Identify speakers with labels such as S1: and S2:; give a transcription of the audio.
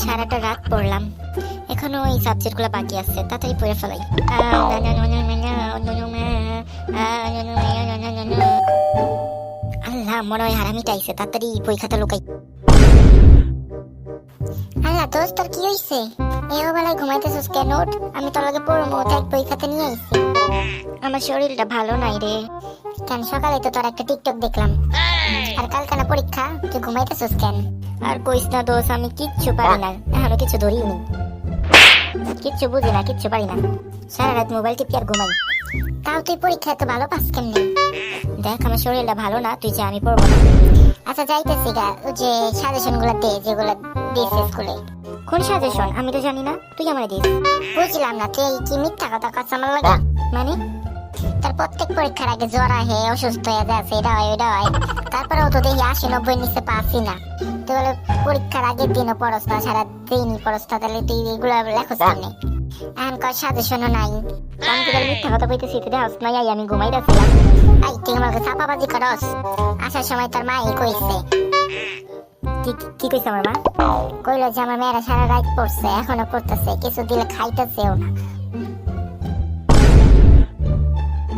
S1: সারাটা রাত পড়লাম, এখনো ওই সাবজেক্টগুলো বাকি আছে, তাড়াতাড়ি পড়ে ফেলাই। আল্লাহ, মনে হয় হারামিটা আইছে, তাড়াতাড়ি বই খাতা লুকাই। আল্লাহ দোস্ত, তোর কি হইছে? এই বেলায় ঘুমাইতেছিস কেন? ওঠ, আমি তোর লগে পড়বো, দেখ বই খাতা নিয়ে আইছি। আমার শরীরটা ভালো নাই রে। কেন? সকালে তো তোর একটা টিকটক দেখলাম। আর কালকে না পরীক্ষা, তুই ঘুমাইতেছিস কেন? আর কইস না দোস্ত, আমি কিচ্ছু পারি না, এখনো কিছু ধরিনি, কিচ্ছু বুঝি না, কিচ্ছু পারি না। সারা রাত মোবাইল টিপি আর ঘুমাই। তাও তুই পরীক্ষা এত ভালো পাস কেমনে? দেখ আমার শরীরটা ভালো না, তুই যে আমি পড়বো না। আচ্ছা যাইতেছি গা, ওই যে সাজেশন গুলা দে, যেগুলা দিয়েছে স্কুলে। কোন সাজেশন? আমি তো জানি না, তুই আমার দিস। বুঝলাম না, তুই কি মিথ্যা কথা কাজ আমার লাগে? মানে তার প্রত্যেক পরীক্ষার আগে জ্বর আহে, অসুস্থ হয়ে যাচ্ছে, এটা হয় ওইটা হয়, তারপরেও তো দেখি 80-90 নিচে পাসি না। তুই বলে পরীক্ষার আগের দিনও পড়স না, সারা দিন পড়স না, তাহলে তুই এগুলো লেখস কেমনে? এখন কয় সাজেশনও নাই। আমি তো মিথ্যা কথা বলতেছি, তুই দেখস নাই আমি ঘুমাইতেছিলাম। আই তুই আমাকে চাপাবাজি করস? আসার সময় তোর মাই কইছে। কি কইছে আমার মা? কইলো যে আমার মেয়েরা সারা রাত পড়ছে, এখনো পড়তেছে, কিছু দিলে খাইতেছেও না।